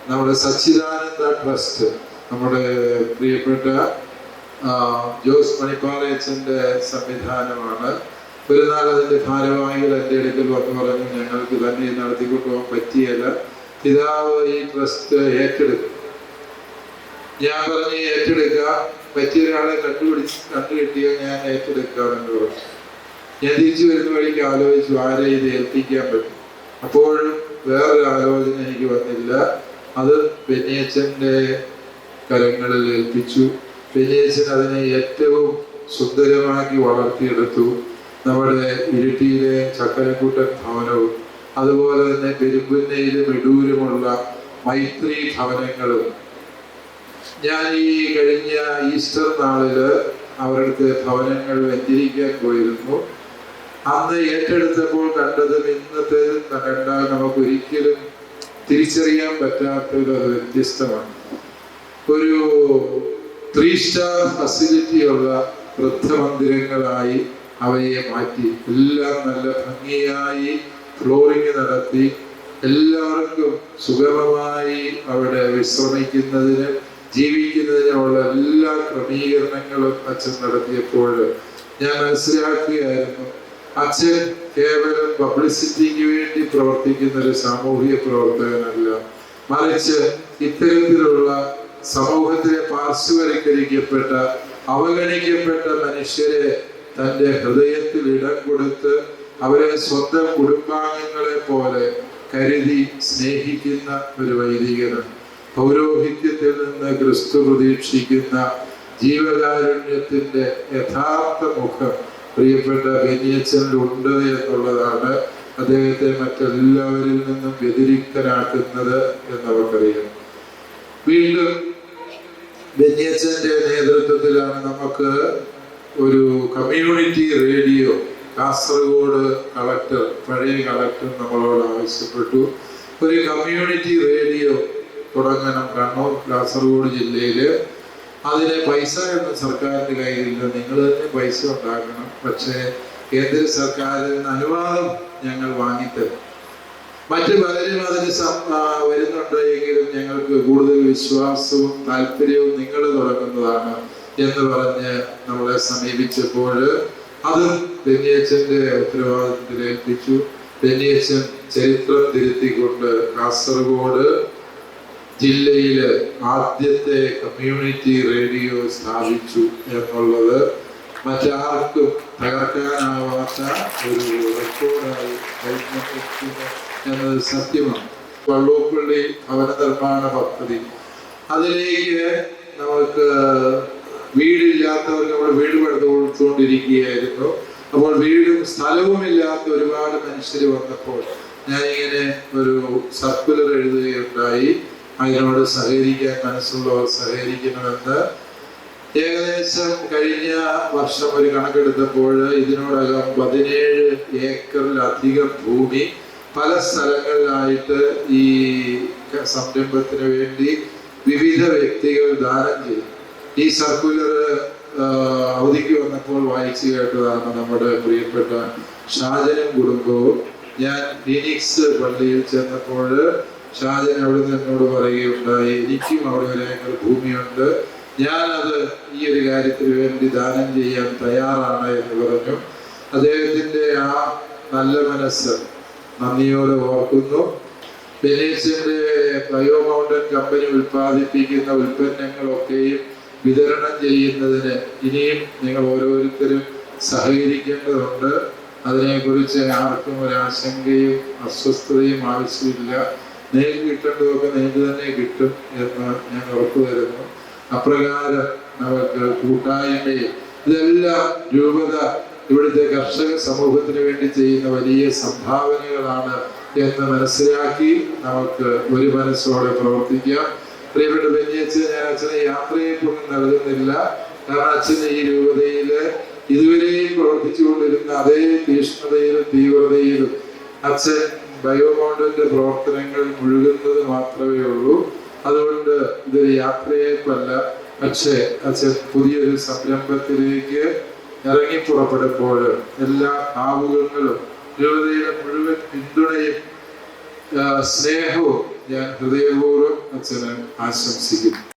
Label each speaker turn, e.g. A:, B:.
A: നമ്മുടെ സച്ചിദാനന്ദ ട്രസ്റ്റ്, നമ്മുടെ പ്രിയപ്പെട്ട ജോസ് മണിപ്പാറയച്ചൻ്റെ സംവിധാനമാണ്. ഒരു നാൾ അതിൻ്റെ ഭാരവാഹികൾ എൻ്റെ അടുക്കൽ വന്ന് പറഞ്ഞു, ഞങ്ങൾക്ക് തന്നെ നടത്തിക്കൊണ്ടുപോകാൻ പറ്റിയല്ല, പിതാവ് ഈ ട്രസ്റ്റ് ഏറ്റെടുക്കും. ഞാൻ പറഞ്ഞ് ഏറ്റെടുക്കുക, പറ്റിയ ഒരാളെ കണ്ടുകിട്ടിയാൽ ഞാൻ ഏറ്റെടുക്കാമെന്ന് പറഞ്ഞു. ഞാൻ തിരിച്ചു വരുന്ന വഴിക്ക് ആലോചിച്ചു ആരെ ഇത് ഏൽപ്പിക്കാൻ പറ്റും. അപ്പോഴും വേറൊരു ആലോചന എനിക്ക് വന്നില്ല. അത് ബെന്നിയച്ചൻ്റെ കരങ്ങളിൽ ഏൽപ്പിച്ചു. ബെന്നിയച്ചൻ അതിനെ ഏറ്റവും സുന്ദരമാക്കി വളർത്തിയെടുത്തു. നമ്മുടെ ഇരിട്ടിയിലെ ചക്കരക്കൂട്ടൻ ഭവനവും അതുപോലെ തന്നെ പെരുമ്പുന്നയിലും എടൂരുമുള്ള മൈത്രി ഭവനങ്ങളും ഞാൻ ഈ കഴിഞ്ഞ ഈസ്റ്റർ നാളില് അവരുടെ ഭവനങ്ങൾ വെഞ്ചരിക്കാൻ പോയിരുന്നു. അന്ന് ഏറ്റെടുത്തപ്പോൾ കണ്ടതും ഇന്നത്തേതും കണ്ടാൽ നമുക്ക് ഒരിക്കലും തിരിച്ചറിയാൻ പറ്റാത്തൊരു വ്യത്യസ്തമാണ്. ഒരു 3 സ്റ്റാർ ഫെസിലിറ്റിയുള്ള വൃദ്ധമന്ദിരങ്ങളായി അവയെ മാറ്റി എല്ലാം നല്ല ഭംഗിയായി ഫ്ലോറിങ് നടത്തി എല്ലാവർക്കും സുഗമമായി അവിടെ വിശ്രമിക്കുന്നതിന് ജീവിക്കുന്നതിനുള്ള എല്ലാ ക്രമീകരണങ്ങളും അച്ഛൻ നടത്തിയപ്പോൾ ഞാൻ മനസ്സിലാക്കുകയായിരുന്നു, അച്ഛൻ കേവലം പബ്ലിസിറ്റിക്ക് വേണ്ടി പ്രവർത്തിക്കുന്ന ഒരു സാമൂഹിക പ്രവർത്തകനല്ല, മറിച്ച് ഇത്തരത്തിലുള്ള സമൂഹത്തിലെ പാർശ്വവൽക്കരിക്കപ്പെട്ട അവഗണിക്കപ്പെട്ട മനുഷ്യരെ തൻ്റെ ഹൃദയത്തിൽ ഇടം കൊടുത്ത് അവരെ സ്വന്തം കുടുംബാംഗങ്ങളെ പോലെ കരുതി സ്നേഹിക്കുന്ന ഒരു വൈദികനാണ്. പൗരോഹിത്യത്തിൽ നിന്ന് ക്രിസ്തു പ്രതീക്ഷിക്കുന്ന ജീവകാരുണ്യത്തിന്റെ യഥാർത്ഥ മുഖം പ്രിയപ്പെട്ട ബെന്നിയച്ചനിലുണ്ട് എന്നുള്ളതാണ് അദ്ദേഹത്തെ മറ്റെല്ലാവരിൽ നിന്നും വ്യതിരിക്തനാക്കുന്നത് എന്ന് നമുക്കറിയാം. വീണ്ടും ബെന്നിയച്ചന്റെ നേതൃത്വത്തിലാണ് നമുക്ക് ഒരു കമ്മ്യൂണിറ്റി റേഡിയോ കാസർഗോഡ് കളക്ടർ, പഴയ കളക്ടർ നമ്മളോട് ആവശ്യപ്പെട്ടു, ഒരു കമ്മ്യൂണിറ്റി റേഡിയോ തുടങ്ങണം കണ്ണൂർ കാസർഗോഡ് ജില്ലയില്. അതിന് പൈസ ഒന്നും സർക്കാരിന്റെ കയ്യിലില്ല, നിങ്ങൾ തന്നെ പൈസ ഉണ്ടാക്കണം, പക്ഷേ കേന്ദ്ര സർക്കാരിൽ നിന്ന് അനുവാദം ഞങ്ങൾ വാങ്ങിത്തരും. മറ്റു പലരും അതിന് വരുന്നുണ്ട് എങ്കിലും ഞങ്ങൾക്ക് കൂടുതൽ വിശ്വാസവും താല്പര്യവും നിങ്ങൾ തുടങ്ങുന്നതാണ് എന്ന് പറഞ്ഞ് നമ്മളെ സമീപിച്ചപ്പോൾ അത് ബെന്നിയച്ചന്റെ ഉത്തരവാദിത്തത്തിൽ ഏൽപ്പിച്ചു. ബെന്നിയച്ചൻ ചരിത്രം തിരുത്തിക്കൊണ്ട് കാസർഗോഡ് ജില്ലയില് ആദ്യത്തെ കമ്മ്യൂണിറ്റി റേഡിയോ സ്ഥാപിച്ചു എന്നുള്ളത് മറ്റാർക്കും തകർക്കാനാവാത്ത ഒരു റെക്കോർഡായി എന്നത് സത്യമാണ്. വള്ളൂപ്പള്ളി ഭവന നിർമ്മാണ പദ്ധതി, അതിലേക്ക് നമുക്ക് വീടില്ലാത്തവർക്ക് നമ്മൾ വീട് പണിത് കൊടുത്തുകൊണ്ടിരിക്കുകയായിരുന്നു. അപ്പോൾ വീടും സ്ഥലവും ഇല്ലാത്ത ഒരുപാട് മനുഷ്യർ വന്നപ്പോൾ ഞാനിങ്ങനെ ഒരു സർക്കുലർ എഴുതുകയുണ്ടായി. അതിനോട് സഹകരിക്കാൻ മനസ്സുള്ളവർ സഹകരിക്കണമെന്ന്. ഏകദേശം കഴിഞ്ഞ വർഷം ഒരു കണക്കെടുത്തപ്പോൾ ഇതിനോടകം 17 ഏക്കറിലധികം ഭൂമി പല സ്ഥലങ്ങളിലായിട്ട് ഈ സംരംഭത്തിന് വേണ്ടി വിവിധ വ്യക്തികൾ ദാനം ചെയ്തു. ഈ സർക്കുലർ അവധിക്ക് വന്നപ്പോൾ വായിച്ചു കേട്ടതാണ് നമ്മുടെ പ്രിയപ്പെട്ട ഷാജനും കുടുംബവും. ഞാൻ ഫീനിക്സ് പള്ളിയിൽ ചെന്നപ്പോൾ ഷാജൻ അവിടെ നിന്ന് എന്നോട് പറയുകയുണ്ടായി, എനിക്കും അവിടെ ഒരു ഏക്കർ ഭൂമിയുണ്ട്, ഞാനത് ഈ ഒരു കാര്യത്തിന് വേണ്ടി ദാനം ചെയ്യാൻ തയ്യാറാണ് എന്ന് പറഞ്ഞു. അദ്ദേഹത്തിൻ്റെ ആ നല്ല മനസ്സ് നന്ദിയോടെ ഓർക്കുന്നു. ബെന്നിയച്ചന്റെ ബയോ മൗണ്ടൻ കമ്പനി ഉൽപ്പാദിപ്പിക്കുന്ന ഉൽപ്പന്നങ്ങളൊക്കെയും വിതരണം ചെയ്യുന്നതിന് ഇനിയും നിങ്ങൾ ഓരോരുത്തരും സഹകരിക്കേണ്ടതുണ്ട്. അതിനെക്കുറിച്ച് ആർക്കും ഒരാശങ്കയും അസ്വസ്ഥതയും ആവശ്യമില്ല. നേരിൽ കിട്ടേണ്ടതൊക്കെ നേരിൽ തന്നെ കിട്ടും എന്ന് ഞാൻ ഉറപ്പുവരുന്നു. അപ്രകാരം നമുക്ക് കൂട്ടായ്മയിൽ ഇതെല്ലാം രൂപത ഇവിടുത്തെ കർഷക സമൂഹത്തിന് വേണ്ടി ചെയ്യുന്ന വലിയ സംഭാവനകളാണ് എന്ന് മനസ്സിലാക്കി നമുക്ക് ഒരു മനസ്സോടെ പ്രവർത്തിക്കാം. പ്രിയപ്പെട്ട ബെന്നിയച്ചൻ, ഞാൻ അച്ഛനെ യാത്രയെക്കൊന്നും നൽകുന്നില്ല, കാരണം അച്ഛന് ഈ രൂപതയില് ഇതുവരെയും പ്രവർത്തിച്ചുകൊണ്ടിരുന്ന അതേ തീഷ്ണതയിലും തീവ്രതയിലും അച്ഛൻ ബയോമൗണ്ടന്റെ പ്രവർത്തനങ്ങൾ മുഴുകുന്നത് മാത്രമേ ഉള്ളൂ. അതുകൊണ്ട് ഇതൊരു യാത്രയേപ്പല്ല, പക്ഷേ അച്ഛൻ പുതിയൊരു സംരംഭത്തിലേക്ക് ഇറങ്ങി പുറപ്പെടുമ്പോൾ എല്ലാ ആവുകങ്ങളും രൂപതയുടെ മുഴുവൻ പിന്തുണയും സ്നേഹവും ഞാൻ ഹൃദയപൂർവ്വം അച്ഛന് ആശംസിക്കുന്നു.